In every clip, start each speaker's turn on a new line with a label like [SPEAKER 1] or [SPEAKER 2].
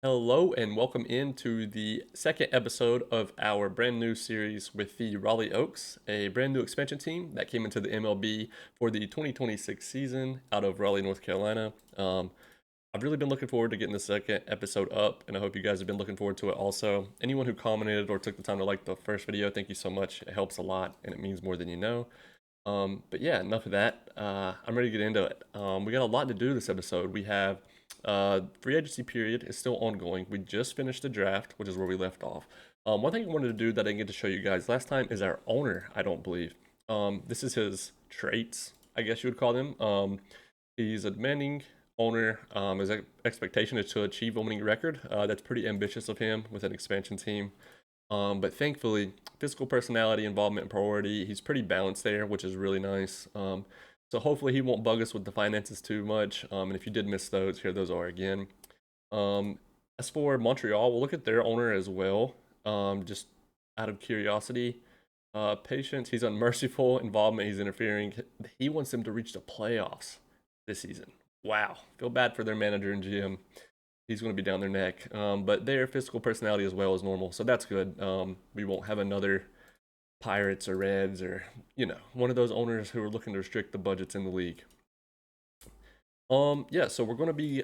[SPEAKER 1] Hello and welcome into the second episode of our brand new series with the Raleigh Oaks, a brand new expansion team that came into the MLB for the 2026 season out of Raleigh, North Carolina. I've really been looking forward to getting the second episode up, and I hope you guys have been looking forward to it also. Anyone who commented or took the time to like the first video, thank you so much. It helps a lot and it means more than you know. But yeah, enough of that. I'm ready to get into it. We got a lot to do this episode. We have free agency period is still ongoing. We just finished the draft, which is where we left off. One thing I wanted to do that I didn't get to show you guys last time is our owner. I don't believe. This is his traits, I guess you would call them. He's a demanding owner. His expectation is to achieve a winning record. That's pretty ambitious of him with an expansion team. But thankfully, physical personality, involvement, and priority, he's pretty balanced there, which is really nice. So hopefully he won't bug us with the finances too much. And if you did miss those, here those are again. Um, as for Montreal, we'll look at their owner as well. Just out of curiosity, patience, he's unmerciful. Involvement, he's interfering. He wants them to reach the playoffs this season. Wow, feel bad for their manager and GM. He's going to be down their neck. But their physical personality as well is normal, so that's good. We won't have another Pirates or Reds or one of those owners who are looking to restrict the budgets in the league. Yeah, so we're going to be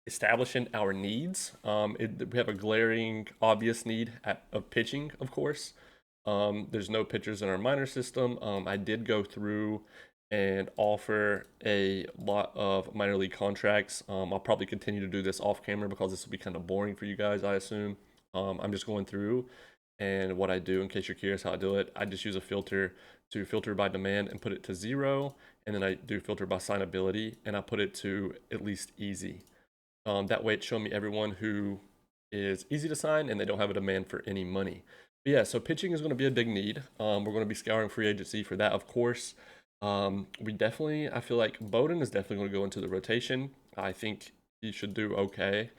[SPEAKER 1] establishing our needs. We have a glaring, obvious need of pitching, of course. There's no pitchers in our minor system. I did go through and offer a lot of minor league contracts. I'll probably continue to do this off camera because this will be kind of boring for you guys, I assume. I'm just going through, and what I do, in case you're curious how I do it, I just use a filter to filter by demand and put it to 0, and then I do filter by signability, and I put it to at least easy. That way it's showing me everyone who is easy to sign and they don't have a demand for any money. But yeah, so pitching is going to be a big need. We're going to be scouring free agency for that, of course. I feel like Bowden is definitely going to go into the rotation. I think he should do okay.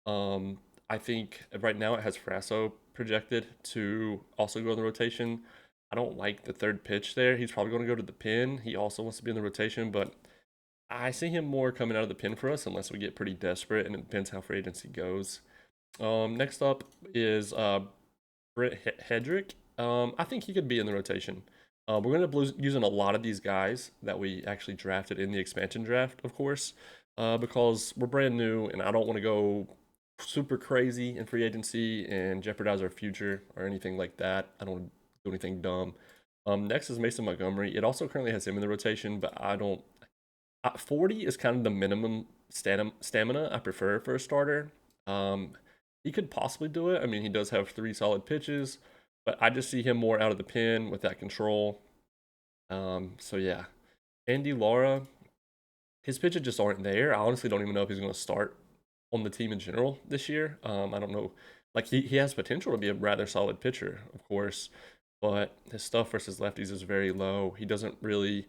[SPEAKER 1] I think right now it has Frasso projected to also go in the rotation. I don't like the third pitch there. He's probably going to go to the pin. He also wants to be in the rotation, but I see him more coming out of the pin for us unless we get pretty desperate, and it depends how free agency goes. Next up is Britt Hedrick. I think he could be in the rotation. We're going to be using a lot of these guys that we actually drafted in the expansion draft, of course, because we're brand new, and I don't want to go super crazy in free agency and jeopardize our future or anything like that. I don't want to do anything dumb. Next is Mason Montgomery. It also currently has him in the rotation, but I don't 40 is kind of the minimum stamina I prefer for a starter. Um, he could possibly do it. I mean, he does have 3 solid pitches, but I just see him more out of the pen with that control. So yeah, Andy Lara, his pitches just aren't there. I honestly don't even know if he's going to start on the team in general this year. I don't know. Like he has potential to be a rather solid pitcher, of course, but his stuff versus lefties is very low. He doesn't really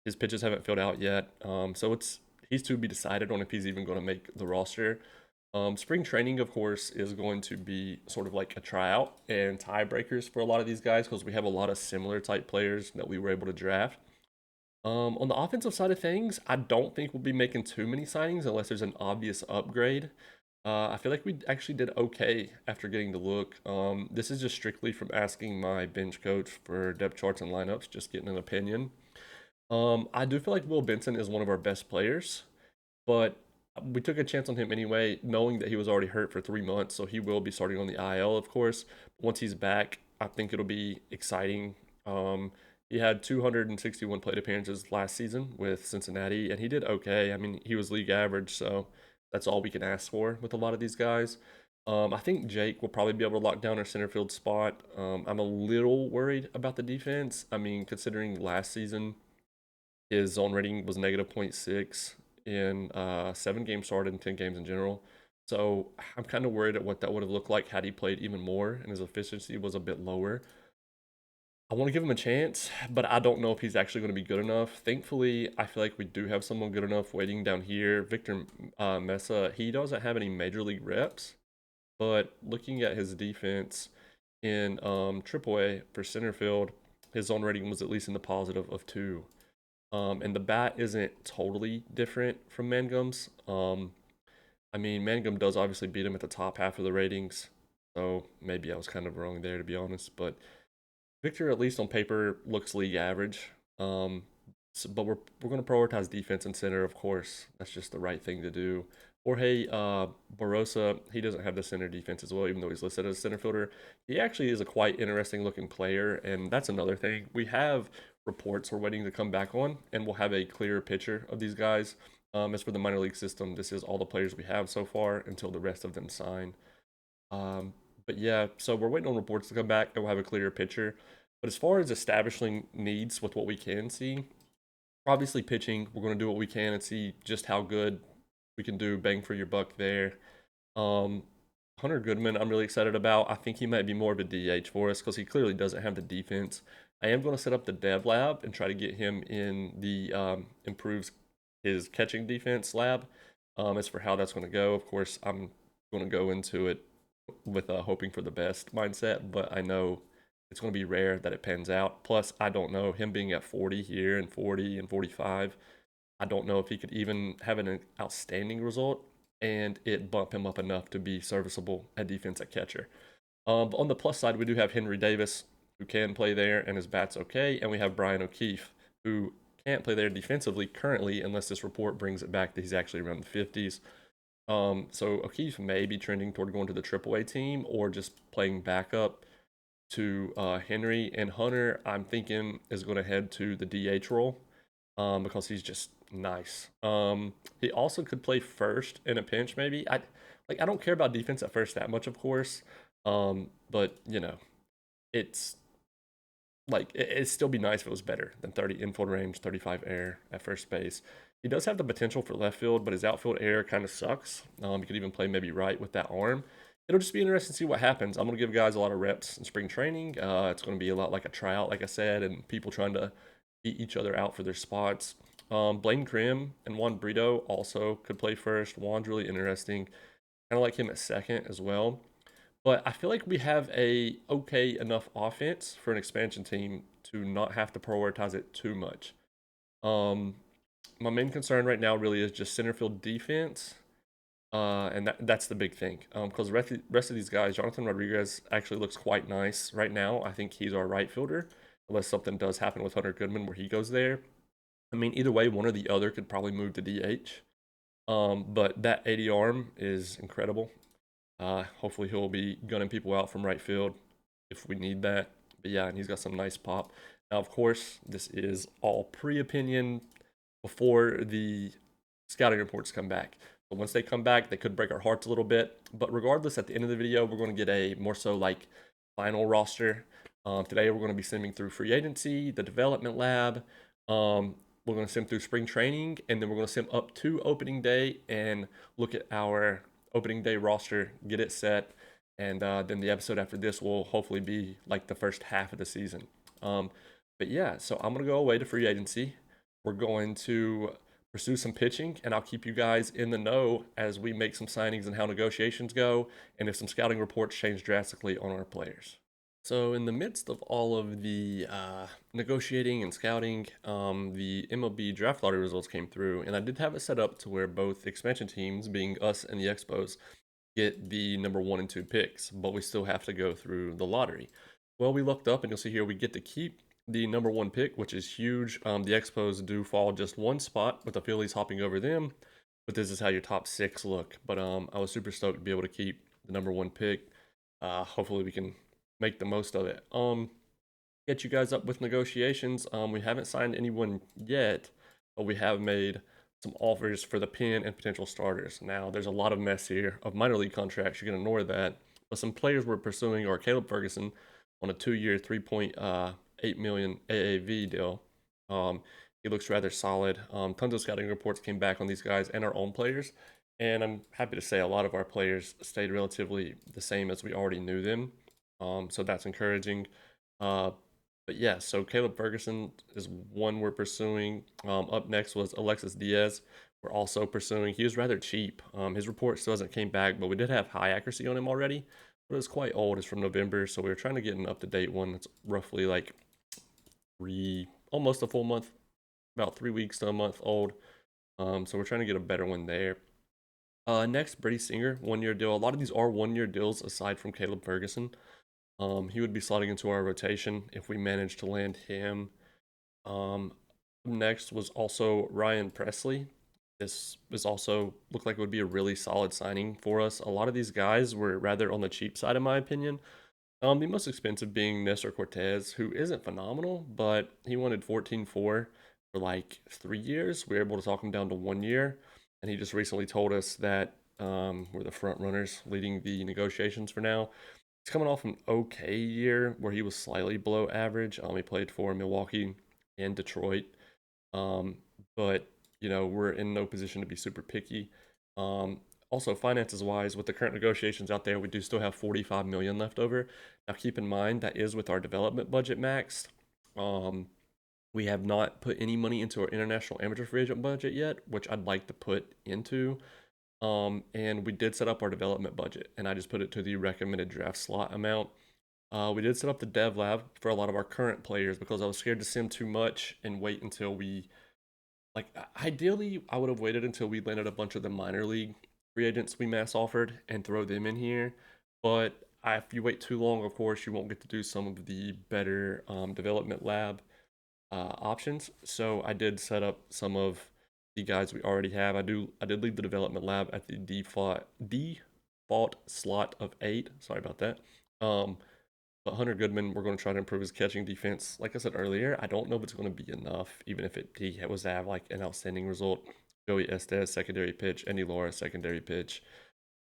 [SPEAKER 1] his pitches haven't filled out yet. So he's to be decided on if he's even going to make the roster. Spring training, of course, is going to be sort of like a tryout and tiebreakers for a lot of these guys because we have a lot of similar type players that we were able to draft. On the offensive side of things, I don't think we'll be making too many signings unless there's an obvious upgrade. I feel like we actually did okay after getting the look. This is just strictly from asking my bench coach for depth charts and lineups, just getting an opinion. I do feel like Will Benson is one of our best players, but we took a chance on him anyway, knowing that he was already hurt for 3 months, so he will be starting on the IL, of course. Once he's back, I think it'll be exciting. He had 261 plate appearances last season with Cincinnati, and he did okay. I mean, he was league average, so that's all we can ask for with a lot of these guys. I think Jake will probably be able to lock down our center field spot. I'm a little worried about the defense. I mean, considering last season his zone rating was negative -0. 0.6 in 7 games started and 10 games in general. So I'm kind of worried at what that would have looked like had he played even more and his efficiency was a bit lower. I want to give him a chance, but I don't know if he's actually going to be good enough. Thankfully, I feel like we do have someone good enough waiting down here. Victor Mesa, he doesn't have any major league reps, but looking at his defense in AAA for center field, his zone rating was at least in the positive of 2. And the bat isn't totally different from Mangum's. I mean, Mangum does obviously beat him at the top half of the ratings, so maybe I was kind of wrong there to be honest. But Victor, at least on paper, looks league average. Um, but we're going to prioritize defense and center, of course. That's just the right thing to do. Jorge Barosa, he doesn't have the center defense as well, even though he's listed as a center fielder. He actually is a quite interesting looking player, and that's another thing. We have reports we're waiting to come back on, and we'll have a clearer picture of these guys. As for the minor league system, this is all the players we have so far until the rest of them sign. Um, but yeah, so we're waiting on reports to come back, and we'll have a clearer picture. But as far as establishing needs with what we can see, obviously pitching, we're going to do what we can and see just how good we can do, bang for your buck there. Um, Hunter Goodman, I'm really excited about. I think he might be more of a DH for us because he clearly doesn't have the defense. I am going to set up the dev lab and try to get him in the improves his catching defense lab. As for how that's going to go, of course, I'm going to go into it with a hoping for the best mindset, but I know it's going to be rare that it pans out. Plus, I don't know him being at 40 here and 40 and 45. I don't know if he could even have an outstanding result and it bump him up enough to be serviceable at defense at catcher. But on the plus side, we do have Henry Davis, who can play there and his bat's okay, and we have Brian O'Keefe, who can't play there defensively currently unless this report brings it back that he's actually around the 50s. So O'Keefe may be trending toward going to the AAA team or just playing backup to Henry. And Hunter, I'm thinking, is going to head to the DH role because he's just nice. He also could play first in a pinch, maybe. I don't care about defense at first that much, of course. But it's it'd still be nice if it was better than 30 infield range, 35 air at first base. He does have the potential for left field, but his outfield air kind of sucks. He could even play maybe right with that arm. It'll just be interesting to see what happens. I'm going to give guys a lot of reps in spring training. It's going to be a lot like a tryout, like I said, and people trying to beat each other out for their spots. Blaine Krim and Juan Brito also could play first. Juan's really interesting. Kind of like him at second as well. But I feel like we have a okay enough offense for an expansion team to not have to prioritize it too much. Um, my main concern right now really is just center field defense, and that's the big thing. Because the rest of these guys, Jonathan Rodriguez actually looks quite nice right now. I think he's our right fielder, unless something does happen with Hunter Goodman where he goes there. I mean, either way, one or the other could probably move to DH. But that 80 arm is incredible. Hopefully he'll be gunning people out from right field if we need that. But yeah, and he's got some nice pop. Now, of course, this is all pre-opinion before the scouting reports come back. But once they come back, they could break our hearts a little bit. But regardless, at the end of the video, we're going to get a more so like final roster. Today, we're going to be simming through free agency, the development lab. We're going to sim through spring training, and then we're going to sim up to opening day and look at our opening day roster, get it set, and then the episode after this will hopefully be like the first half of the season. But yeah, so I'm going to go away to free agency. We're going to pursue some pitching, and I'll keep you guys in the know as we make some signings and how negotiations go, and if some scouting reports change drastically on our players. So, in the midst of all of the negotiating and scouting, the MLB draft lottery results came through, and I did have it set up to where both expansion teams, being us and the Expos, get the number 1 and 2 picks, but we still have to go through the lottery. Well, we looked up, and you'll see here we get to keep the number 1 pick, which is huge. The Expos do fall just one spot with the Phillies hopping over them, but this is how your top 6 look. But I was super stoked to be able to keep the number 1 pick. Hopefully, we can make the most of it. Get you guys up with negotiations. We haven't signed anyone yet, but we have made some offers for the pen and potential starters. Now, there's a lot of mess here of minor league contracts. You can ignore that. But some players we're pursuing are Caleb Ferguson on a 2-year, 3.8 million AAV deal. He looks rather solid. Tons of scouting reports came back on these guys and our own players. And I'm happy to say a lot of our players stayed relatively the same as we already knew them. So that's encouraging. But yeah, so Caleb Ferguson is one we're pursuing. Up next was Alexis Diaz. We're also pursuing. He was rather cheap. His report still hasn't came back, but we did have high accuracy on him already. But it's quite old. It's from November, so we were trying to get an up-to-date one. That's roughly like almost a full month, about 3 weeks to a month old. So we're trying to get a better one there. Next, Brady Singer, 1 year deal. A lot of these are 1 year deals aside from Caleb Ferguson. He would be slotting into our rotation if we manage to land him. Um, Next was also Ryan Presley. This was also looked like it would be a really solid signing for us. A lot of these guys were rather on the cheap side, in my opinion. The most expensive being Nestor Cortez, who isn't phenomenal, but he wanted 14.4 for like 3 years. We were able to talk him down to 1 year, and he just recently told us that we're the front runners leading the negotiations for now. He's coming off an okay year where he was slightly below average. He played for Milwaukee and Detroit, um, but we're in no position to be super picky. Um, Also, finances wise, with the current negotiations out there, we do still have 45 million left over. Now, keep in mind that is with our development budget maxed. Um, we have not put any money into our international amateur free agent budget yet, which I'd like to put into. And we did set up our development budget, and I just put it to the recommended draft slot amount. We did set up the dev lab for a lot of our current players because I was scared to sim too much and wait until we like ideally I would have waited until we landed a bunch of the minor league free agents we mass offered and throw them in here. But if you wait too long, of course, you won't get to do some of the better development lab options. So I did set up some of the guys we already have. I did leave the development lab at the default slot of 8. Sorry about that. But Hunter Goodman, we're going to try to improve his catching defense. Like I said earlier, I don't know if it's going to be enough, even if he was to have like an outstanding result. Joey Estes, secondary pitch. Andy Laura, secondary pitch.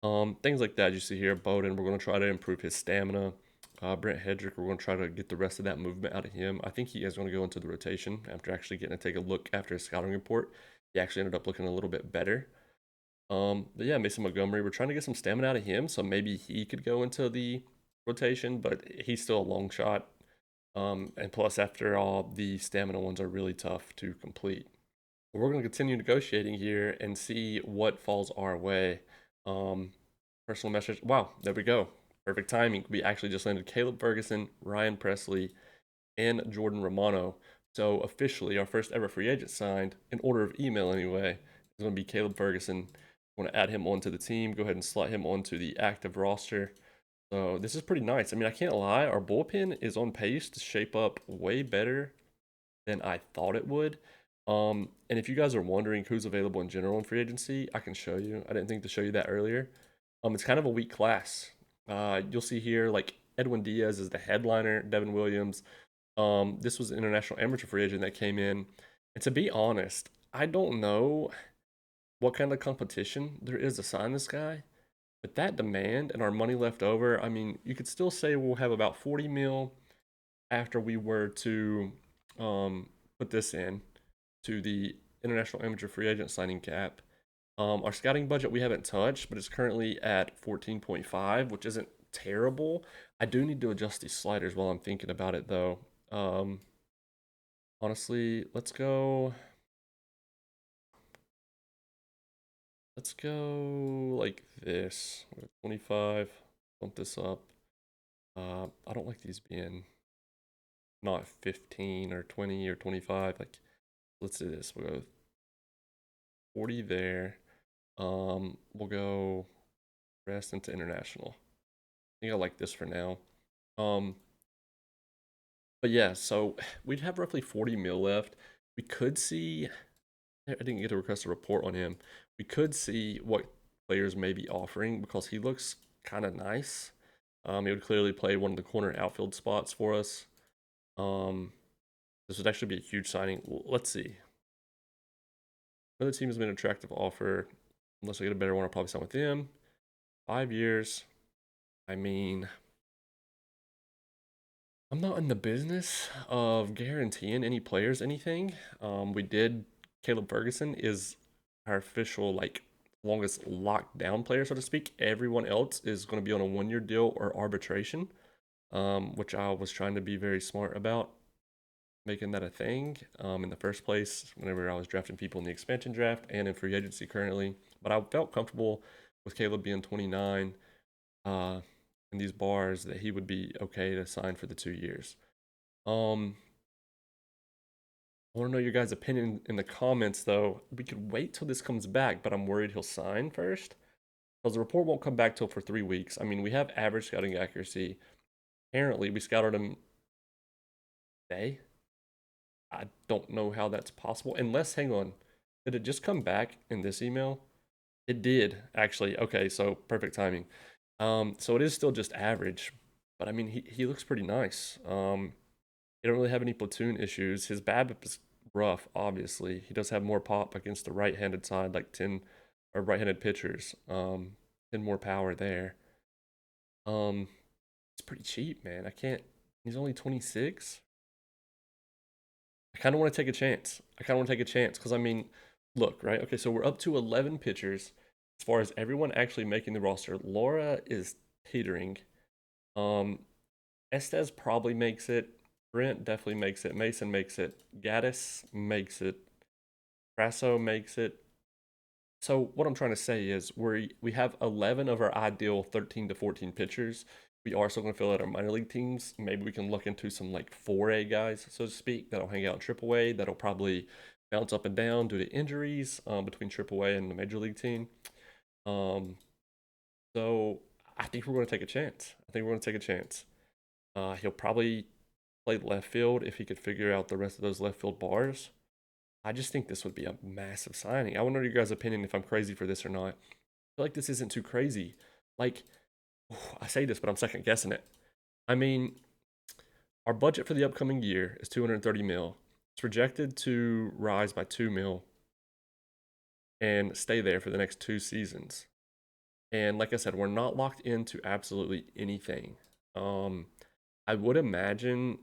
[SPEAKER 1] Things like that you see here. Bowden, we're going to try to improve his stamina. Brent Hedrick, we're going to try to get the rest of that movement out of him. I think he is going to go into the rotation after actually getting to take a look after his scouting report. He actually ended up looking a little bit better. But yeah, Mason Montgomery, we're trying to get some stamina out of him, so maybe he could go into the rotation, but he's still a long shot. And plus, after all, the stamina ones are really tough to complete. But we're going to continue negotiating here and see what falls our way. Um, Personal message. Wow, there we go. Perfect timing. We actually just landed Caleb Ferguson, Ryan Presley, and Jordan Romano. So officially, our first ever free agent signed, in order of email anyway, is going to be Caleb Ferguson. I want to add him onto the team. Go ahead and slot him onto the active roster. So this is pretty nice. I mean, I can't lie. Our bullpen is on pace to shape up way better than I thought it would. And if you guys are wondering who's available in general in free agency, I can show you. I didn't think to show you that earlier. It's kind of a weak class. You'll see here like Edwin Diaz is the headliner, Devin Williams. This was an international amateur free agent that came in. And to be honest, I don't know what kind of competition there is to sign this guy. With that demand and our money left over, I mean, you could still say we'll have about 40 mil after we were to put this in to the international amateur free agent signing cap. Our scouting budget we haven't touched, but it's currently at 14.5, which isn't terrible. I do need to adjust these sliders while I'm thinking about it, though. Honestly, let's go. Let's go like this. 25. Bump this up. I don't like these being not 15 or 20 or 25. Like, let's do this. We'll go 40 there. We'll go rest into international. I think I like this for now. Um, but yeah, so we'd have roughly 40 mil left. We could see, I didn't get to request a report on him. We could see what players may be offering because he looks kind of nice. He would clearly play one of the corner outfield spots for us. Um, this would actually be a huge signing. Let's see. Another team has been an attractive offer. Unless I get a better one, I'll probably sign with them. 5 years. I mean, I'm not in the business of guaranteeing any players anything. We did. Caleb Ferguson is our official like longest locked down player, so to speak. Everyone else is going to be on a 1 year deal or arbitration, which I was trying to be very smart about making that a thing in the first place. Whenever I was drafting people in the expansion draft and in free agency currently, but I felt comfortable with Caleb being 29. In these bars that he would be okay to sign for the 2 years. I want I want to know your guys' opinion in the comments, though. We could wait till this comes back, but I'm worried he'll sign first because the report won't come back till for 3 weeks. I mean, we have average scouting accuracy. Apparently, we scouted him today. I don't know how that's possible. Unless, hang on, did it just come back in this email? It did, actually. Okay, so perfect timing. So it is still just average, but I mean, he looks pretty nice. He don't really have any platoon issues. His BABIP is rough, obviously. He does have more pop against the right-handed side, like 10 or right-handed pitchers. 10 more power there. Um, it's pretty cheap, man. I can't. He's only 26. I kind of want to take a chance. I kind of want to take a chance because I mean, look, right? Okay, so we're up to 11 pitchers as far as everyone actually making the roster. Laura is teetering. Um, Estes probably makes it. Brent definitely makes it. Mason makes it. Gaddis makes it. Brasso makes it. So what I'm trying to say is we have 11 of our ideal 13 to 14 pitchers. We are still going to fill out our minor league teams. Maybe we can look into some like 4A guys, so to speak, that'll hang out in AAA. That'll probably bounce up and down due to injuries between AAA and the major league team. Um, so I think we're going to take a chance. I think we're going to take a chance. He'll probably play left field if he could figure out the rest of those left field bars. I just think this would be a massive signing. I want to know your guys' opinion if I'm crazy for this or not. I feel like this isn't too crazy. Like, I say this, but I'm second guessing it. I mean, our budget for the upcoming year is 230 mil. It's projected to rise by 2 mil and stay there for the next 2 seasons. And like I said, we're not locked into absolutely anything. Um, I would imagine,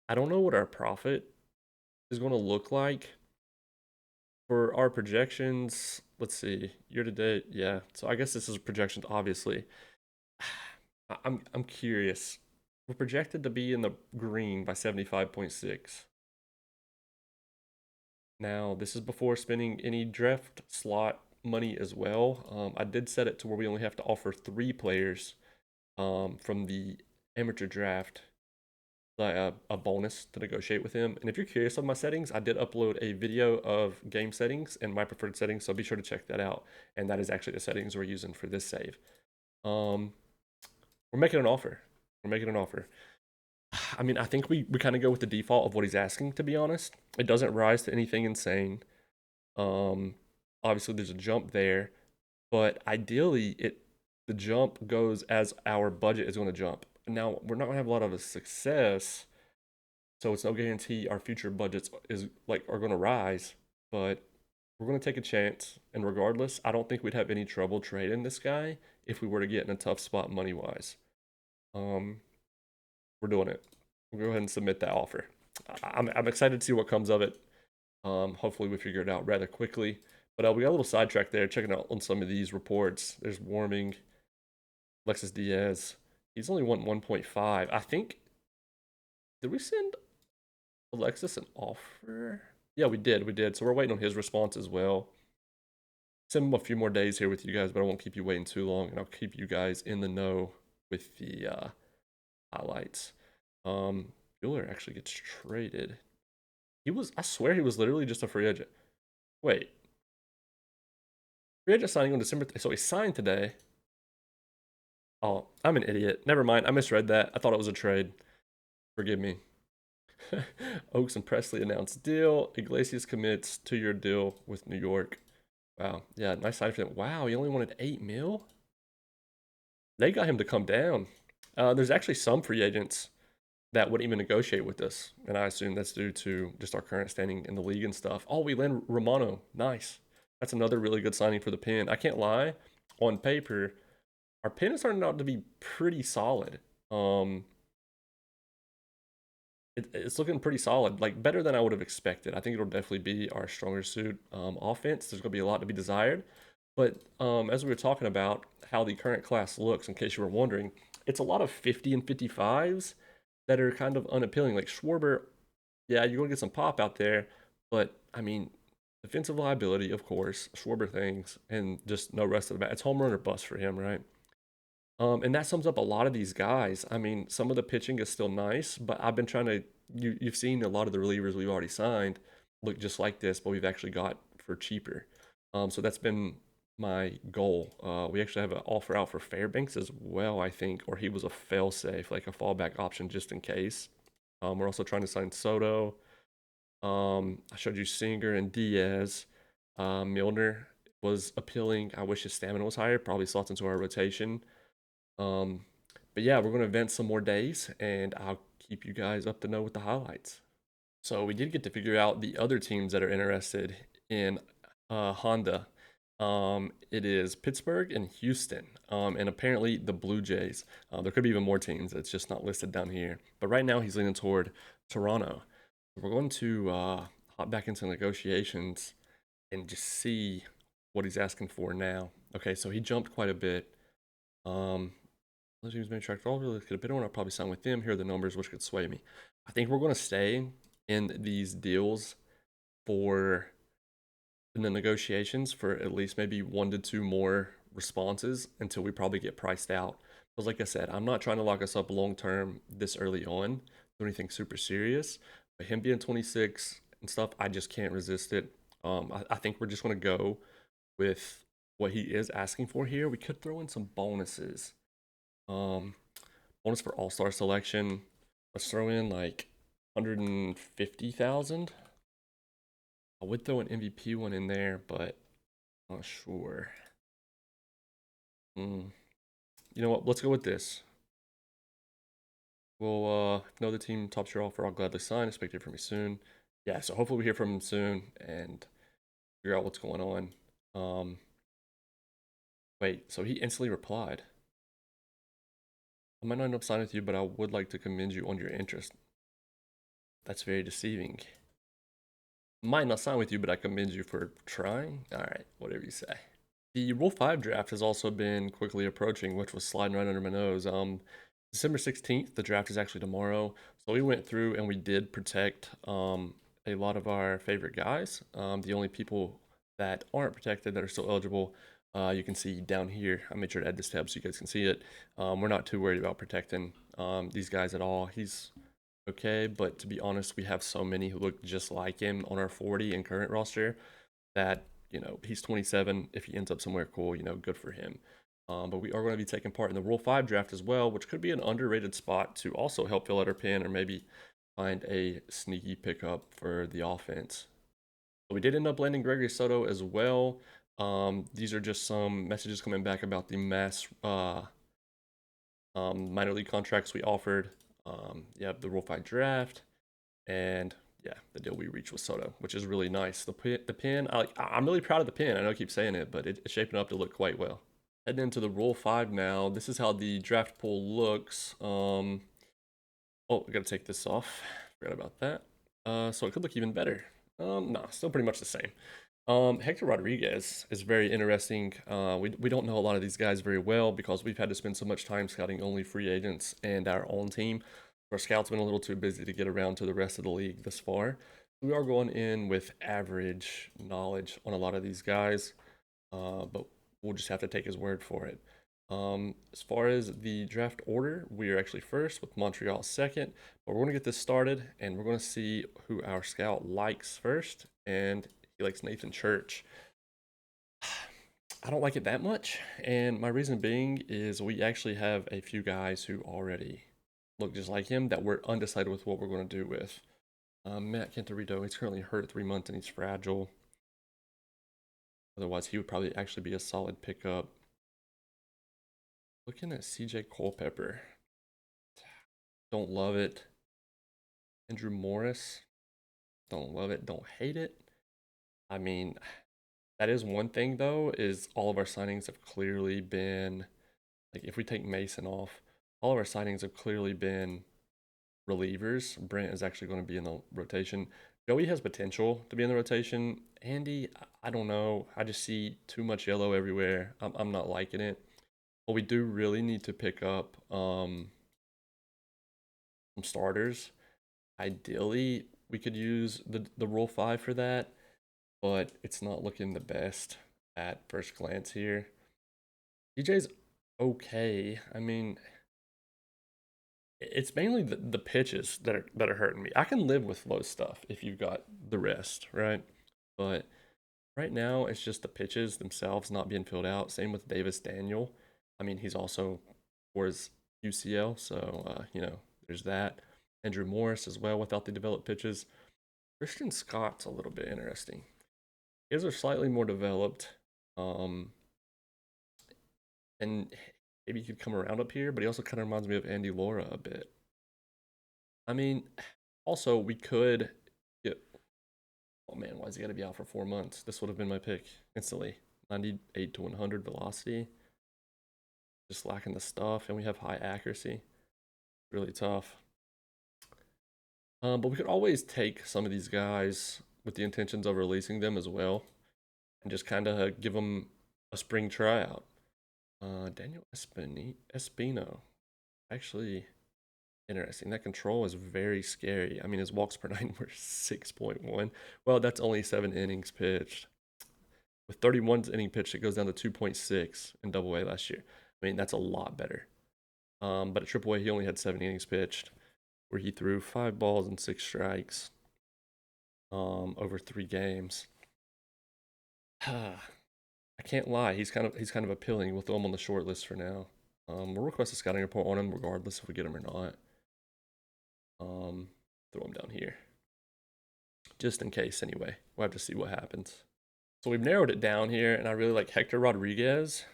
[SPEAKER 1] I don't know what our profit is going to look like for our projections. Let's see, year to date, yeah. So I guess this is projections, obviously. I'm curious. We're projected to be in the green by 75.6. Now, this is before spending any draft slot money as well. I did set it to where we only have to offer 3 players from the amateur draft a bonus to negotiate with him. And if you're curious on my settings, I did upload a video of game settings and my preferred settings, so be sure to check that out. And that is actually the settings we're using for this save. Um, we're making an offer. We're making an offer. I mean, I think we kind of go with the default of what he's asking, to be honest. It doesn't rise to anything insane. Um, Obviously there's a jump there, but ideally the jump goes as our budget is going to jump. Now, we're not going to have a lot of success, so it's no guarantee our future budgets are going to rise, but we're going to take a chance. And regardless, I don't think we'd have any trouble trading this guy if we were to get in a tough spot money wise. Um, we're doing it. We'll go ahead and submit that offer. I'm excited to see what comes of it. Hopefully we figure it out rather quickly. But we got a little sidetracked there, checking out on some of these reports. There's Warming, Alexis Diaz. He's only won 1.5. I think. Did we send Alexis an offer? Yeah, we did. We did. So we're waiting on his response as well. Send him a few more days here with you guys, but I won't keep you waiting too long, and I'll keep you guys in the know with the highlights. Bueller actually gets traded. I swear he was literally just a free agent. Wait. Free agent signing on December. So he signed today. Oh, I'm an idiot. Never mind. I misread that. I thought it was a trade. Forgive me. Oaks and Presley announced deal. Iglesias commits 2-year deal with New York. Wow. Yeah, nice sign for them. Wow, he only wanted 8 mil? They got him to come down. There's actually some free agents that wouldn't even negotiate with us, and I assume that's due to just our current standing in the league and stuff. Oh, we land Romano. Nice. That's another really good signing for the pen. I can't lie. On paper, our pen is starting out to be pretty solid. It's looking pretty solid, like better than I would have expected. I think it'll definitely be our stronger suit. Offense, there's going to be a lot to be desired. But as we were talking about how the current class looks, in case you were wondering, it's a lot of 50 and 55s that are kind of unappealing. Like Schwarber, yeah, you're going to get some pop out there, but I mean, defensive liability, of course, Schwarber things, and just no rest of the bat. It's home run or bust for him, right? And that sums up a lot of these guys. I mean, some of the pitching is still nice, but I've been trying to. You've seen a lot of the relievers we've already signed look just like this, but we've actually got for cheaper. So that's been my goal. We actually have an offer out for Fairbanks as well, I think, or he was a fail safe, like a fallback option just in case. We're also trying to sign Soto. I showed you Singer and Diaz. Milner was appealing. I wish his stamina was higher. Probably slots into our rotation. Um, but yeah, we're going to event some more days, and I'll keep you guys up to know with the highlights. So we did get to figure out the other teams that are interested in Honda. It is Pittsburgh and Houston, and apparently the Blue Jays. There could be even more teams. It's just not listed down here. But right now he's leaning toward Toronto. We're going to hop back into negotiations and just see what he's asking for now. Okay, so he jumped quite a bit. Um, Those teams may attract all really could a bit on. I'll probably sign with them. Here are the numbers which could sway me. I think we're going to stay in these deals for in the negotiations for at least maybe 1 to 2 more responses until we probably get priced out. Because like I said, I'm not trying to lock us up long term this early on, do anything super serious. But him being 26 and stuff, I just can't resist it. I think we're just going to go with what he is asking for here. We could throw in some bonuses. Um, Bonus for All Star selection. Let's throw in like 150,000. I would throw an MVP one in there, but I'm not sure. Mm. You know what? Let's go with this. Well, if no other team tops your offer, I'll gladly sign. Expect to hear from me soon. Yeah, so hopefully we hear from him soon and figure out what's going on. Wait, so he instantly replied. I might not end up signing with you, but I would like to commend you on your interest. That's very deceiving. Might not sign with you, but I commend you for trying. All right, whatever you say. The Rule 5 draft has also been quickly approaching, which was sliding right under my nose. December 16th, the draft is actually tomorrow. So we went through and we did protect a lot of our favorite guys. The only people that aren't protected that are still eligible, you can see down here. I made sure to add this tab so you guys can see it. We're not too worried about protecting these guys at all. He's okay, but to be honest, we have so many who look just like him on our 40 and current roster that he's 27. If he ends up somewhere cool, good for him. But we are going to be taking part in the Rule 5 draft as well, which could be an underrated spot to also help fill out our pin or maybe find a sneaky pickup for the offense. So we did end up landing Gregory Soto as well. These are just some messages coming back about the mass minor league contracts we offered. Yeah, the Rule 5 draft, and yeah, the deal we reached with Soto, which is really nice. The pin, I'm really proud of the pin. I know I keep saying it, but it's shaping up to look quite well. Heading into the Rule 5 now. This is how the draft pool looks. Oh, I gotta take this off. Forgot about that. So it could look even better. Nah, still pretty much the same. Hector Rodriguez is very interesting. We don't know a lot of these guys very well because we've had to spend so much time scouting only free agents and our own team. Our scouts been a little too busy to get around to the rest of the league this far. We are going in with average knowledge on a lot of these guys, but we'll just have to take his word for it. As far as the draft order, we are actually first with Montreal second, but we're going to get this started and we're going to see who our scout likes first, and he likes Nathan Church. I don't like it that much, and my reason being is we actually have a few guys who already look just like him that we're undecided with what we're going to do with. Matt Cantorito, he's currently hurt at 3 months and he's fragile. Otherwise, he would probably actually be a solid pickup. Looking at CJ Culpepper. Don't love it. Andrew Morris. Don't love it. Don't hate it. I mean, that is one thing though, is all of our signings have clearly been, like if we take Mason off, all of our signings have clearly been relievers. Brent is actually going to be in the rotation. Joey has potential to be in the rotation. Andy, I don't know. I just see too much yellow everywhere. I'm not liking it. But we do really need to pick up some starters. Ideally, we could use the Rule 5 for that, but it's not looking the best at first glance here. DJ's okay. I mean, it's mainly the pitches that are hurting me. I can live with low stuff if you've got the rest, right? But right now, it's just the pitches themselves not being filled out. Same with Davis Daniel. I mean, he's also for his UCL, so there's that. Andrew Morris as well without the developed pitches. Christian Scott's a little bit interesting. His are slightly more developed, um, and maybe he could come around up here, but he also kind of reminds me of Andy Laura a bit. I mean, also we could get. Oh man, why is he got to be out for 4 months? This would have been my pick instantly. 98 to 100 velocity. Just lacking the stuff, and we have high accuracy. Really tough. But we could always take some of these guys with the intentions of releasing them as well, and just kind of give them a spring tryout. Daniel Espino, actually interesting. That control is very scary. I mean, his walks per nine were 6.1. Well, that's only 7 innings pitched. With 31 inning pitched, it goes down to 2.6 in Double A last year. I mean, that's a lot better. But at Triple A, he only had 7 innings pitched, where he threw 5 balls and 6 strikes over 3 games. I can't lie, he's kind of appealing. We'll throw him on the short list for now. We'll request a scouting report on him regardless if we get him or not. Throw him down here, just in case. Anyway, we'll have to see what happens. So we've narrowed it down here, and I really like Hector Rodriguez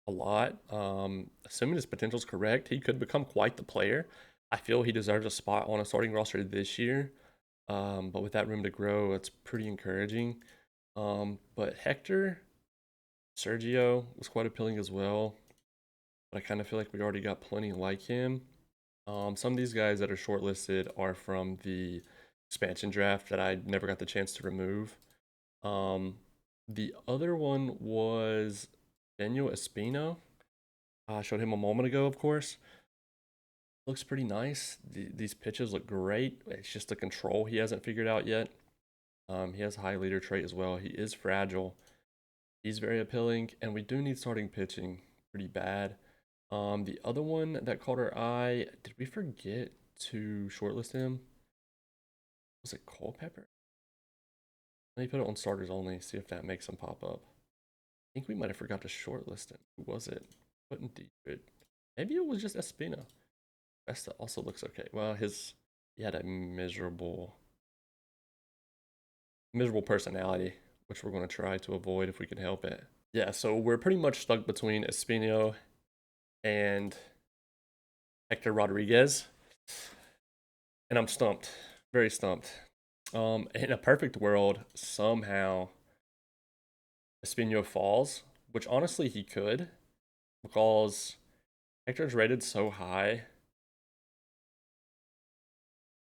[SPEAKER 1] a lot. Assuming his potential is correct, he could become quite the player. I feel he deserves a spot on a starting roster this year. But with that room to grow, it's pretty encouraging. But Hector, Sergio was quite appealing as well. But I kind of feel like we already got plenty like him. Some of these guys that are shortlisted are from the expansion draft that I never got the chance to remove. Um, the other one was Daniel Espino. I showed him a moment ago, of course. Looks pretty nice. These pitches look great. It's just the control he hasn't figured out yet. He has a high leader trait as well. He is fragile. He's very appealing, and we do need starting pitching pretty bad. The other one that caught our eye, did we forget to shortlist him? Was it Culpepper? Let me put it on starters only, see if that makes him pop up. I think we might have forgot to shortlist him. Who was it? Couldn't deep it. Maybe it was just Espino. Vesta also looks okay. Well, he had a miserable personality, which we're going to try to avoid if we can help it. Yeah, so we're pretty much stuck between Espino and Hector Rodriguez, and I'm stumped, very stumped. In a perfect world, somehow Espino falls, which honestly he could, because Hector's rated so high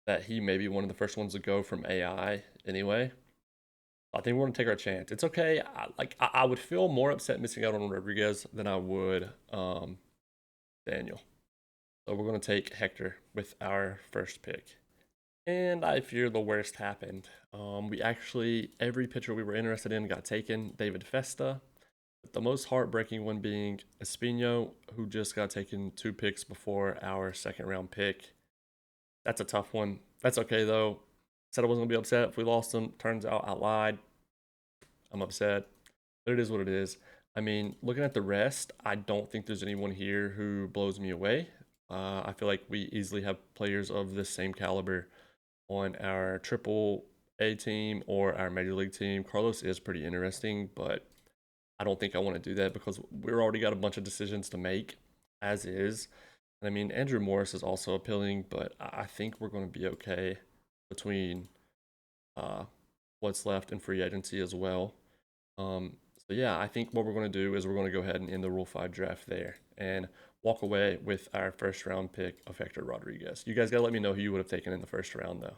[SPEAKER 1] that he may be one of the first ones to go from AI anyway. I think we're gonna take our chance. It's okay. I would feel more upset missing out on Rodriguez than I would Daniel. So we're gonna take Hector with our first pick. And I fear the worst happened. We actually every pitcher we were interested in got taken. David Festa, the most heartbreaking one being Espino, who just got taken 2 picks before our second round pick. That's a tough one. That's okay though. Said I wasn't gonna be upset if we lost him. Turns out I lied. I'm upset, but it is what it is. I mean, looking at the rest, I don't think there's anyone here who blows me away. I feel like we easily have players of this same caliber on our triple A team or our major league team. Carlos is pretty interesting, but I don't think I want to do that because we've already got a bunch of decisions to make as is. And I mean, Andrew Morris is also appealing, but I think we're going to be okay between uh, what's left in free agency as well. So yeah, I think what we're going to do is we're going to go ahead and end the Rule 5 draft there and walk away with our first round pick of Hector Rodriguez. You guys got to let me know who you would have taken in the first round though.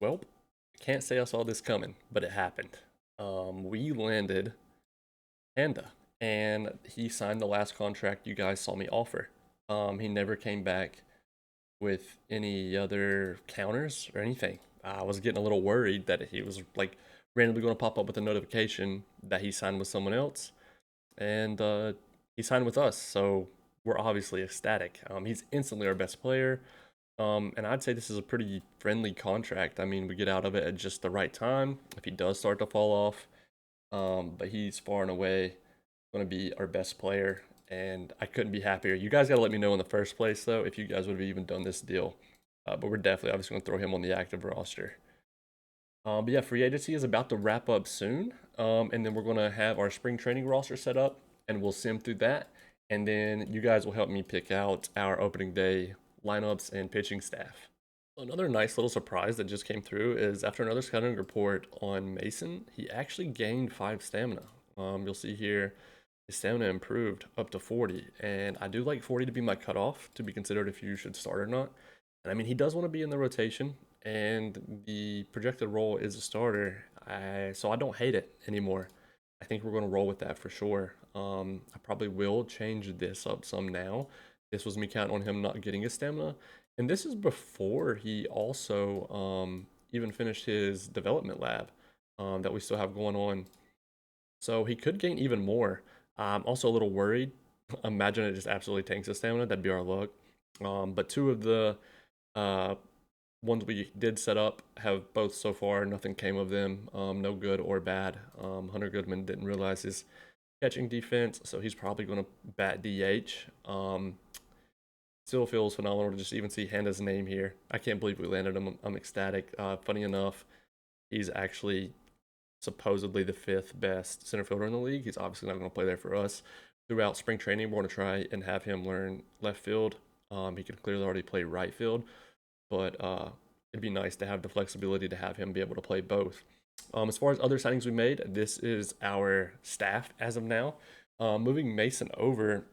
[SPEAKER 1] Well, I can't say I saw this coming, but it happened. We landed Panda, and he signed the last contract you guys saw me offer. He never came back with any other counters or anything. I was getting a little worried that he was like randomly going to pop up with a notification that he signed with someone else, and he signed with us, so we're obviously ecstatic. He's instantly our best player. And I'd say this is a pretty friendly contract. I mean, we get out of it at just the right time if he does start to fall off. But he's far and away going to be our best player, and I couldn't be happier. You guys got to let me know in the first place, though, if you guys would have even done this deal. But we're definitely obviously going to throw him on the active roster. But yeah, free agency is about to wrap up soon. And then we're going to have our spring training roster set up, and we'll sim through that. And then you guys will help me pick out our opening day lineups and pitching staff. Another nice little surprise that just came through is after another scouting report on Mason, he actually gained 5 stamina. You'll see here his stamina improved up to 40, and I do like 40 to be my cutoff to be considered if you should start or not. And I mean, he does want to be in the rotation, and the projected role is a starter, so I don't hate it anymore. I think we're going to roll with that for sure. I probably will change this up some now. This was me counting on him not getting his stamina, and this is before he also even finished his development lab that we still have going on. So he could gain even more. I'm also a little worried. Imagine it just absolutely tanks his stamina. That'd be our luck. But two of the uh, ones we did set up have both so far. Nothing came of them. No good or bad. Hunter Goodman didn't realize his catching defense, so he's probably going to bat DH. Still feels phenomenal to just even see Handa's name here. I can't believe we landed him. I'm ecstatic. Funny enough, he's actually supposedly the 5th best center fielder in the league. He's obviously not going to play there for us. Throughout spring training, we're going to try and have him learn left field. He can clearly already play right field, but it'd be nice to have the flexibility to have him be able to play both. As far as other signings we made, this is our staff as of now. Moving Mason over,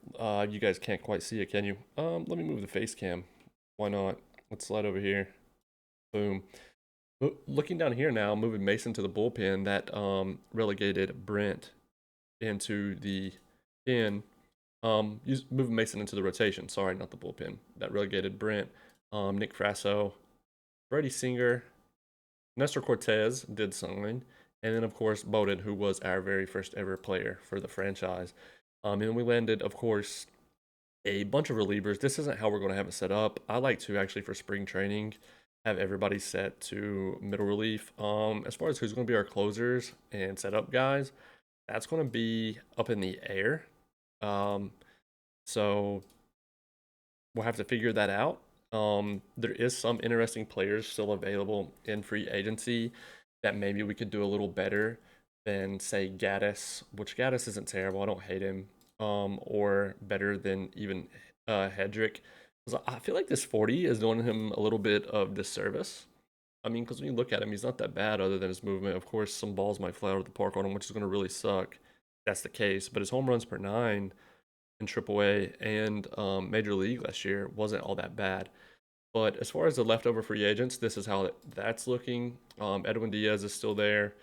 [SPEAKER 1] you guys can't quite see it, can you? Let me move the face cam. Why not? Let's slide over here. Boom. Looking down here now, moving Mason to the bullpen, that relegated Brent into the pen. Moving Mason into the rotation. Sorry, not the bullpen. That relegated Brent, Nick Frasso, Freddie Singer, Nestor Cortez did sign, and then of course Bowden, who was our very first ever player for the franchise. And then we landed, of course, a bunch of relievers. This isn't how we're going to have it set up. I like to actually for spring training have everybody set to middle relief. As far as who's going to be our closers and setup guys, that's going to be up in the air. So we'll have to figure that out. There is some interesting players still available in free agency that maybe we could do a little better than say Gaddis, which Gaddis isn't terrible. I don't hate him. Or better than even Hedrick. I feel like this 40 is doing him a little bit of disservice. I mean, because when you look at him, he's not that bad other than his movement. Of course, some balls might fly out of the park on him, which is going to really suck. That's the case. But his home runs per 9 in AAA and Major League last year wasn't all that bad. But as far as the leftover free agents, this is how that's looking. Edwin Diaz is still there.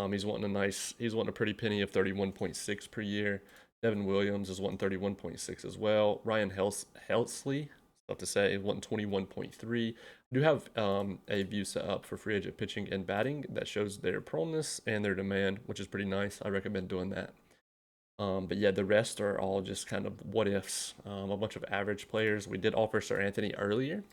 [SPEAKER 1] He's wanting a pretty penny of 31.6 per year. Devin Williams is wanting 31.6 as well. Ryan Helsley, tough to say, wanting 21.3. I do have a view set up for free agent pitching and batting that shows their proneness and their demand, which is pretty nice. I recommend doing that. But yeah, the rest are all just kind of what ifs. A bunch of average players. We did offer Sir Anthony earlier.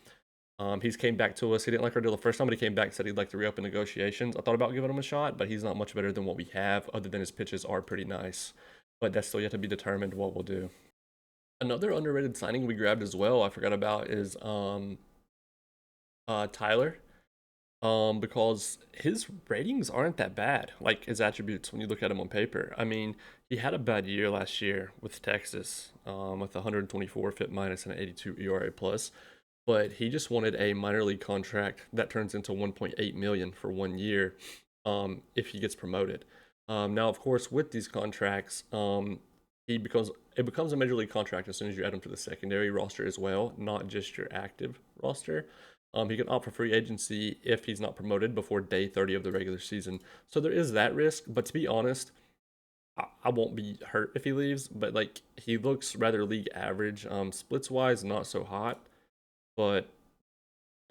[SPEAKER 1] He's came back to us. He didn't like our deal the first time, but he came back and said he'd like to re-up in negotiations. I thought about giving him a shot, but he's not much better than what we have, other than his pitches are pretty nice. But that's still yet to be determined what we'll do. Another underrated signing we grabbed as well, I forgot about, is Tyler. Because his ratings aren't that bad, like his attributes when you look at him on paper. I mean, he had a bad year last year with Texas, with 124 FIP minus and an 82 ERA plus, but he just wanted a minor league contract that turns into 1.8 million for 1 year, if he gets promoted. Now, of course, with these contracts, it becomes a major league contract as soon as you add him to the secondary roster as well, not just your active roster. He can opt for free agency if he's not promoted before day 30 of the regular season. So there is that risk, but to be honest, I won't be hurt if he leaves, but like he looks rather league average. Splits wise, not so hot, but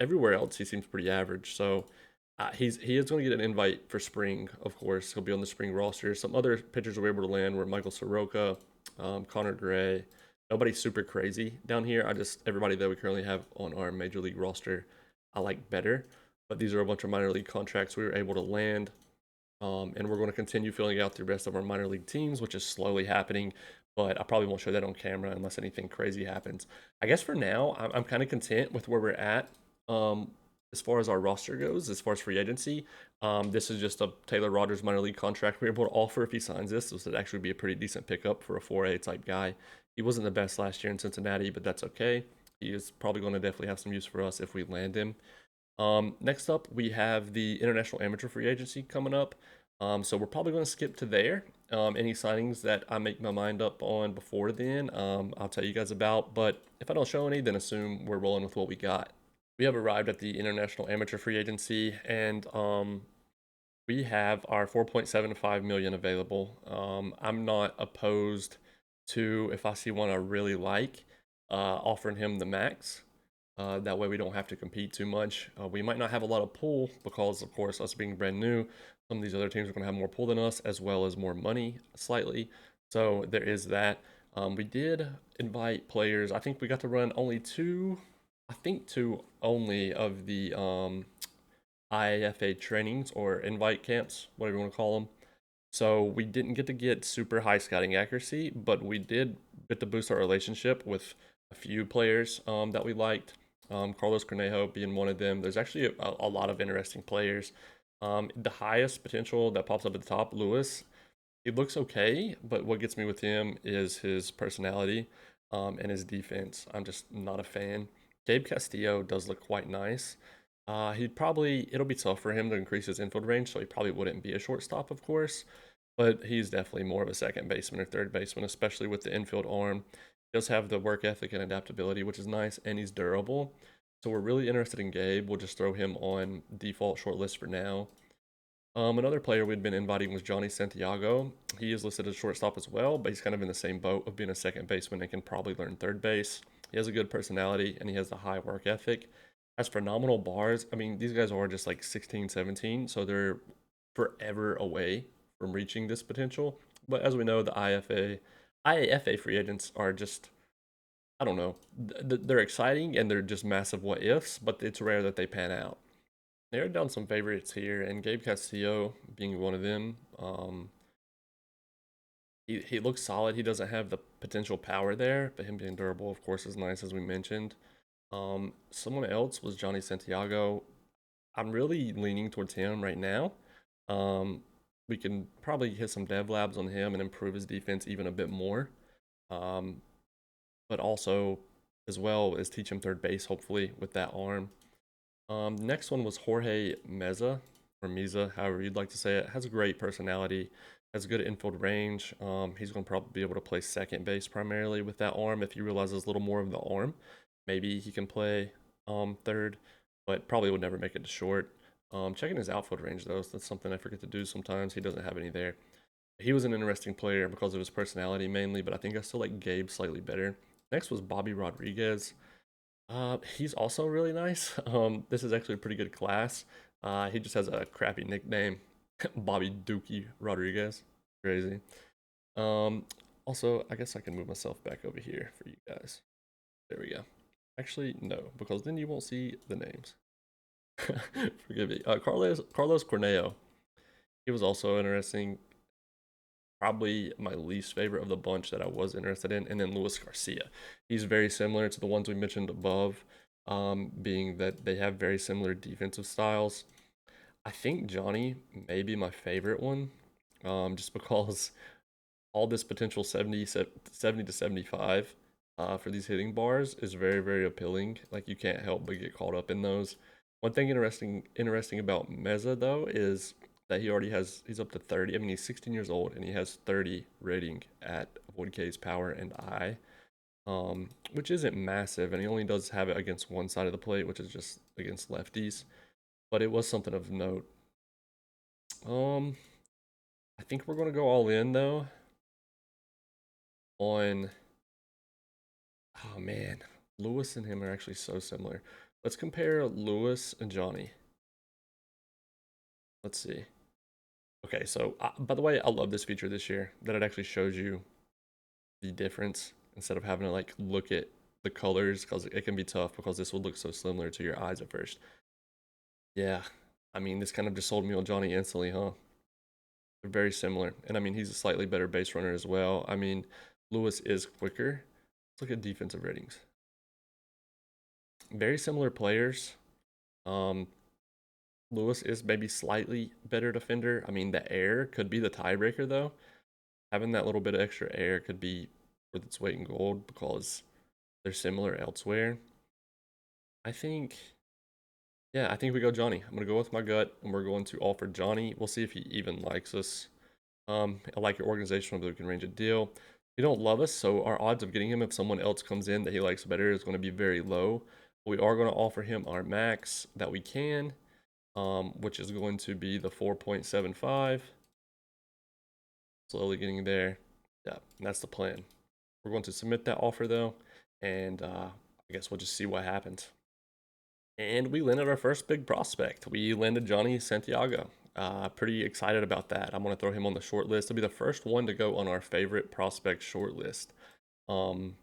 [SPEAKER 1] everywhere else he seems pretty average. So he is going to get an invite for spring, of course. He'll be on the spring roster. Some other pitchers we were able to land were Michael Soroka, Connor Gray. Nobody super crazy down here. Everybody that we currently have on our major league roster, I like better. But these are a bunch of minor league contracts we were able to land. And we're going to continue filling out the rest of our minor league teams, which is slowly happening. But I probably won't show that on camera unless anything crazy happens. I guess for now, I'm kind of content with where we're at. Um, as far as our roster goes, as far as free agency, this is just a Taylor Rogers minor league contract we're able to offer if he signs this. This would actually be a pretty decent pickup for a 4A type guy. He wasn't the best last year in Cincinnati, but that's okay. He is probably going to definitely have some use for us if we land him. Next up, we have the International Amateur Free Agency coming up. So we're probably going to skip to there. Any signings that I make my mind up on before then, I'll tell you guys about. But if I don't show any, then assume we're rolling with what we got. We have arrived at the International Amateur Free Agency, and we have our 4.75 million available. I'm not opposed to, if I see one I really like, offering him the max. That way we don't have to compete too much. We might not have a lot of pull because, of course, us being brand new, some of these other teams are going to have more pull than us, as well as more money slightly. So there is that. We did invite players. I think we got to run only two, I think two only of the IAFA trainings or invite camps, whatever you want to call them. So we didn't get to get super high scouting accuracy, but we did get to boost our relationship with a few players that we liked. Carlos Cornejo being one of them. There's actually a lot of interesting players. The highest potential that pops up at the top, Lewis. He looks okay, but what gets me with him is his personality and his defense. I'm just not a fan. Gabe Castillo does look quite nice. It'll be tough for him to increase his infield range, so he probably wouldn't be a shortstop, of course, but he's definitely more of a second baseman or third baseman, especially with the infield arm. He does have the work ethic and adaptability, which is nice, and he's durable. So we're really interested in Gabe. We'll just throw him on default short list for now. Another player we'd been inviting was Johnny Santiago. He is listed as shortstop as well, but he's kind of in the same boat of being a second baseman and can probably learn third base. He has a good personality and he has a high work ethic. Has phenomenal bars. I mean, these guys are just like 16, 17, so they're forever away from reaching this potential. But as we know, the IAFA free agents are just, I don't know, they're exciting and they're just massive what ifs, but it's rare that they pan out. Narrowed down some favorites here, and Gabe Castillo being one of them. He looks solid. He doesn't have the potential power there, but him being durable, of course, is nice, as we mentioned. Someone else was Johnny Santiago. I'm really leaning towards him right now. Um, we can probably hit some dev labs on him and improve his defense even a bit more. Um, but also, as well as teach him third base, hopefully, with that arm. Next one was Jorge Meza, or Meza, however you'd like to say it. Has a great personality, has good infield range. He's going to probably be able to play second base primarily with that arm. If he realizes a little more of the arm, maybe he can play third, but probably would never make it to short. Checking his outfield range, though, that's something I forget to do sometimes. He doesn't have any there. He was an interesting player because of his personality mainly, but I think I still like Gabe slightly better. Next was Bobby Rodriguez. He's also really nice. This is actually a pretty good class. He just has a crappy nickname, Bobby Dookie Rodriguez. Crazy. Um, Also, I guess I can move myself back over here for you guys. There we go. Actually, no, because then you won't see the names. Forgive me. Carlos Corneo. He was also interesting. Probably my least favorite of the bunch that I was interested in, and then Luis Garcia. He's very similar to the ones we mentioned above, being that they have very similar defensive styles. I think Johnny may be my favorite one, just because all this potential 70 to 75 for these hitting bars is very, very appealing. Like, you can't help but get caught up in those. One thing interesting about Meza, though, is that he's up to 30. I mean, he's 16 years old and he has 30 rating at Void K's power and I, which isn't massive. And he only does have it against one side of the plate, which is just against lefties. But it was something of note. Um, I think we're gonna go all in though on. Oh man, Lewis and him are actually so similar. Let's compare Lewis and Johnny. Let's see. Okay, so by the way, I love this feature this year that it actually shows you the difference instead of having to like look at the colors because it can be tough because this would look so similar to your eyes at first. Yeah, I mean, this kind of just sold me on Johnny instantly, huh? They're very similar. And I mean, he's a slightly better base runner as well. I mean, Lewis is quicker. Let's look at defensive ratings. Very similar players. Um, Lewis is maybe slightly better defender. I mean, the air could be the tiebreaker though. Having that little bit of extra air could be worth its weight in gold because they're similar elsewhere. I think, yeah, I think we go Johnny. I'm gonna go with my gut, and we're going to offer Johnny. We'll see if he even likes us. I like your organization, whether we can arrange a deal. He don't love us, so our odds of getting him if someone else comes in that he likes better is going to be very low. We are going to offer him our max that we can, which is going to be the 4.75. Slowly getting there. Yeah, that's the plan. We're going to submit that offer though, and I guess we'll just see what happens. And we landed our first big prospect. We landed Johnny Santiago. Pretty excited about that. I'm going to throw him on the short list. He'll be the first one to go on our favorite prospect short list. Um,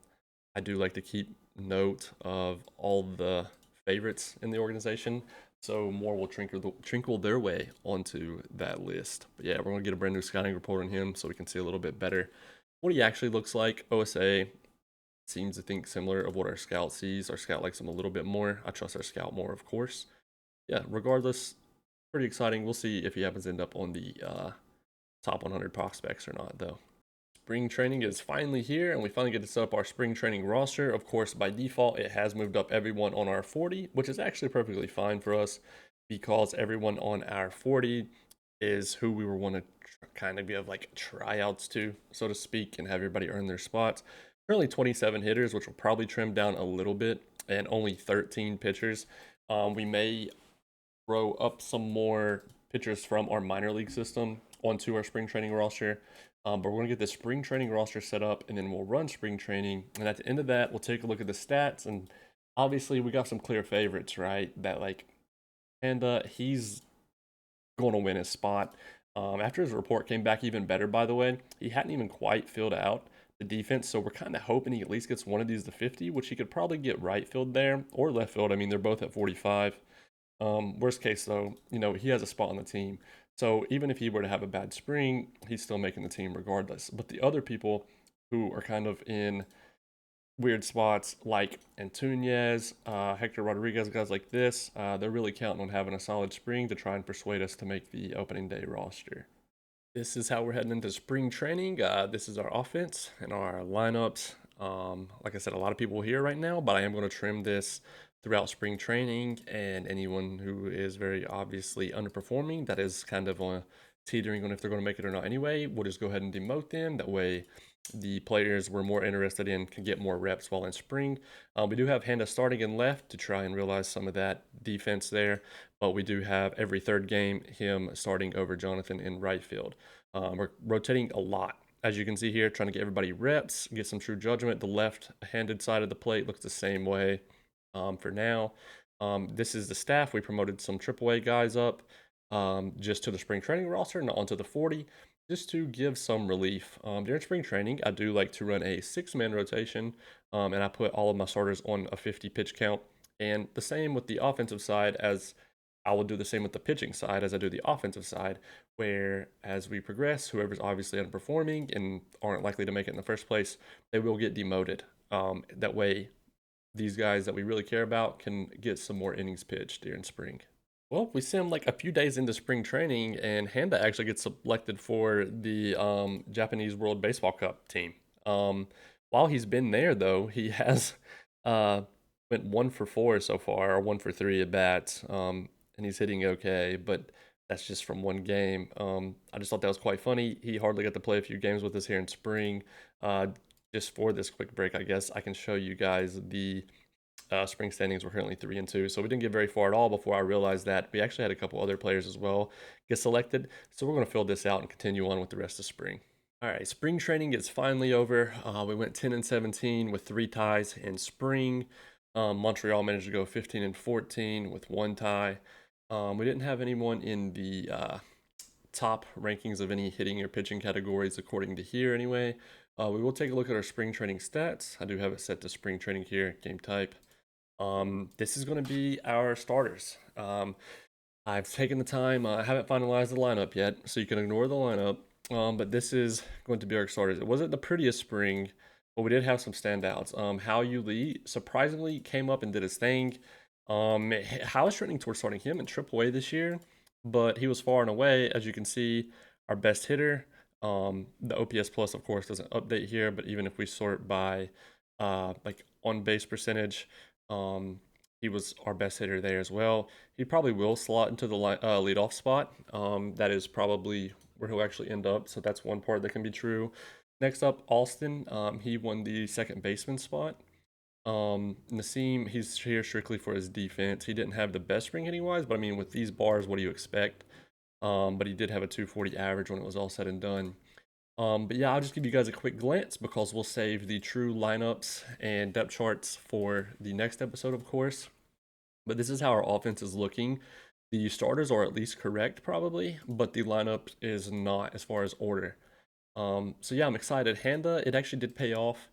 [SPEAKER 1] I do like to keep note of all the favorites in the organization, so more will trinkle their way onto that list. But yeah, we're going to get a brand new scouting report on him so we can see a little bit better what he actually looks like. OSA seems to think similar of what our scout sees. Our scout likes him a little bit more. I trust our scout more, of course. Yeah, regardless, pretty exciting. We'll see if he happens to end up on the top 100 prospects or not, though. Spring training is finally here, and we finally get to set up our spring training roster. Of course, by default, it has moved up everyone on our 40, which is actually perfectly fine for us because everyone on our 40 is who we were want to kind of give like tryouts to, so to speak, and have everybody earn their spots. Currently 27 hitters, which will probably trim down a little bit, and only 13 pitchers. We may throw up some more pitchers from our minor league system onto our spring training roster. But we're going to get the spring training roster set up and then we'll run spring training. And at the end of that, we'll take a look at the stats. And obviously, we got some clear favorites, right? That like Panda, he's going to win his spot. After his report came back even better, by the way, he hadn't even quite filled out the defense. So we're kind of hoping he at least gets one of these to 50, which he could probably get right field there or left field. I mean, they're both at 45. Worst case, though, he has a spot on the team. So even if he were to have a bad spring, he's still making the team regardless. But the other people who are kind of in weird spots, like Antunes, Hector Rodriguez, guys like this, they're really counting on having a solid spring to try and persuade us to make the opening day roster. This is how we're heading into spring training. This is our offense and our lineups. Like I said, a lot of people here right now, but I am going to trim this throughout spring training. And anyone who is very obviously underperforming, that is kind of teetering on if they're going to make it or not anyway, we'll just go ahead and demote them. That way, the players we're more interested in can get more reps while in spring. We do have Handa starting in left to try and realize some of that defense there, but we do have every third game him starting over Jonathan in right field. We're rotating a lot. As you can see here, trying to get everybody reps, get some true judgment. The left-handed side of the plate looks the same way for now. This is the staff. We promoted some AAA guys up just to the spring training roster, not onto the 40, just to give some relief. During spring training, I do like to run a 6-man rotation, and I put all of my starters on a 50 pitch count. And the same with the offensive side, as I will do the same with the pitching side as I do the offensive side, where as we progress, whoever's obviously underperforming and aren't likely to make it in the first place, they will get demoted. That way, these guys that we really care about can get some more innings pitched during spring. Well, we see him like a few days into spring training, and Handa actually gets selected for the Japanese World Baseball Cup team. While he's been there, though, he has uh, went 1 for 4 so far, or 1 for 3 at bats, and he's hitting okay, but that's just from one game. I just thought that was quite funny. He hardly got to play a few games with us here in spring. Uh, just for this quick break, I guess I can show you guys the spring standings. Were currently 3-2, so we didn't get very far at all before I realized that we actually had a couple other players as well get selected. So we're going to fill this out and continue on with the rest of spring. All right, spring training is finally over. We went 10-17 with 3 ties in spring. Montreal managed to go 15-14 with 1 tie. We didn't have anyone in the top rankings of any hitting or pitching categories according to here anyway. We will take a look at our spring training stats. I do have it set to spring training here, game type. This is going to be our starters. I've taken the time. I haven't finalized the lineup yet, so you can ignore the lineup. But this is going to be our starters. It wasn't the prettiest spring, but we did have some standouts. How Lee surprisingly came up and did his thing. I was trending towards starting him in AAA this year, but he was far and away, as you can see, our best hitter. The OPS plus, of course, doesn't update here, but even if we sort by like on base percentage, he was our best hitter there as well. He probably will slot into the leadoff spot. That is probably where he'll actually end up. So that's one part that can be true. Next up, Alston. He won the second baseman spot. Nassim, he's here strictly for his defense. He didn't have the best spring hitting wise, but I mean, with these bars, what do you expect? But he did have a 240 average when it was all said and done. But yeah, I'll just give you guys a quick glance because we'll save the true lineups and depth charts for the next episode, of course. But this is how our offense is looking. The starters are at least correct, probably, but the lineup is not as far as order. So yeah, I'm excited. Handa, it actually did pay off.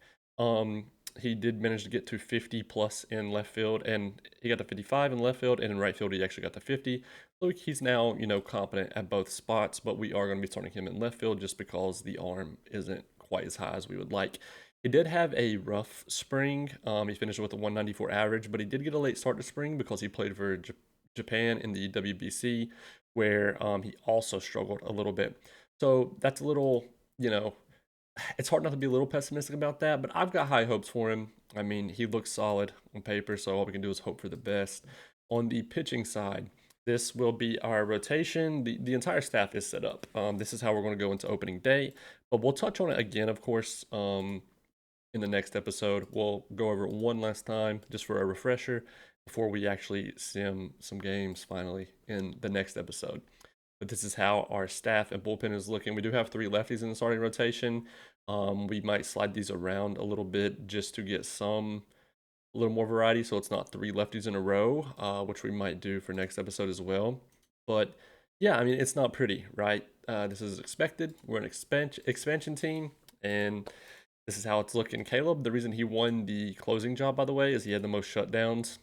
[SPEAKER 1] He did manage to get to 50 plus in left field, and he got to 55 in left field, and in right field he actually got to 50. So he's now, competent at both spots, but we are going to be starting him in left field just because the arm isn't quite as high as we would like. He did have a rough spring. He finished with a 194 average, but he did get a late start to spring because he played for Japan in the WBC, where he also struggled a little bit. So that's a little, it's hard not to be a little pessimistic about that, but I've got high hopes for him. I mean, he looks solid on paper, so all we can do is hope for the best. On the pitching side, this will be our rotation. The entire staff is set up. This is how we're going to go into opening day, but we'll touch on it again, of course, in the next episode. We'll go over it one last time just for a refresher before we actually sim some games finally in the next episode. But this is how our staff and bullpen is looking. We do have 3 lefties in the starting rotation. We might slide these around a little bit just to get a little more variety, so it's not 3 lefties in a row, which we might do for next episode as well. But yeah, I mean, it's not pretty, right? This is expected. We're an expansion team, and this is how it's looking. Caleb, the reason he won the closing job, by the way, is he had the most shutdowns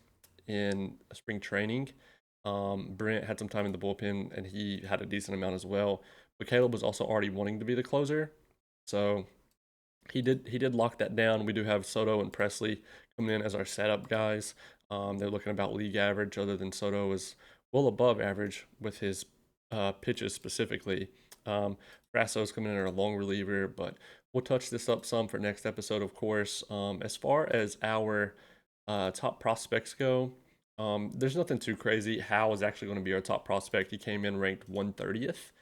[SPEAKER 1] in spring training. Brent had some time in the bullpen, and he had a decent amount as well. But Caleb was also already wanting to be the closer, so he did lock that down. We do have Soto and Presley coming in as our setup guys. They're looking about league average, other than Soto is well above average with his pitches specifically. Brasso's coming in as a long reliever, but we'll touch this up some for next episode, of course. As far as our top prospects go, there's nothing too crazy. Hal is actually going to be our top prospect. He came in ranked 130th.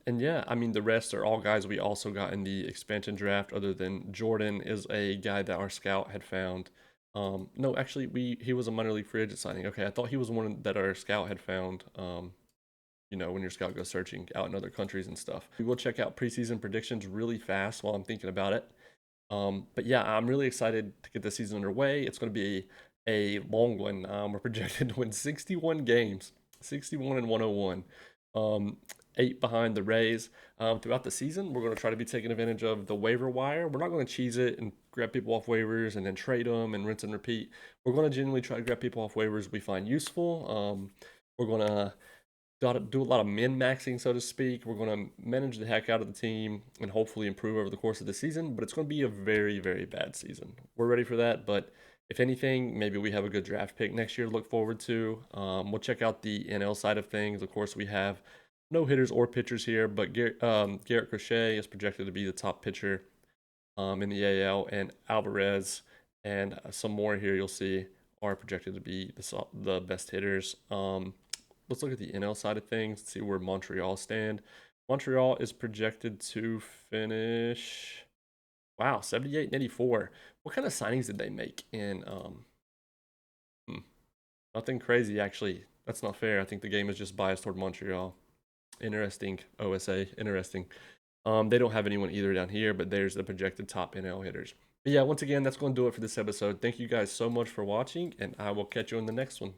[SPEAKER 1] And yeah, I mean, the rest are all guys we also got in the expansion draft, other than Jordan is a guy that our scout had found. No, actually, he was a minor league free agent signing. Okay, I thought he was one that our scout had found. When your scout goes searching out in other countries and stuff. We will check out preseason predictions really fast while I'm thinking about it. But yeah, I'm really excited to get the season underway. It's going to be a long one. We're projected to win 61 games, 61 and 101. 8 behind the Rays. Throughout the season, we're going to try to be taking advantage of the waiver wire. We're not going to cheese it and grab people off waivers and then trade them and rinse and repeat. We're going to genuinely try to grab people off waivers we find useful. We're going to do a lot of min-maxing, so to speak. We're going to manage the heck out of the team and hopefully improve over the course of the season, but it's going to be a very, very bad season. We're ready for that, but if anything, maybe we have a good draft pick next year to look forward to. We'll check out the NL side of things. Of course, we have no hitters or pitchers here, but Garrett Crochet is projected to be the top pitcher in the AL, and Alvarez and some more here you'll see are projected to be the best hitters. Let's look at the NL side of things, see where Montreal stand. Montreal is projected to finish, wow, 78 and 84. What kind of signings did they make in nothing crazy, actually. That's not fair. I think the game is just biased toward Montreal. Interesting. OSA. Interesting. They don't have anyone either down here, but there's the projected top NL hitters. But yeah, once again, that's going to do it for this episode. Thank you guys so much for watching, and I will catch you in the next one.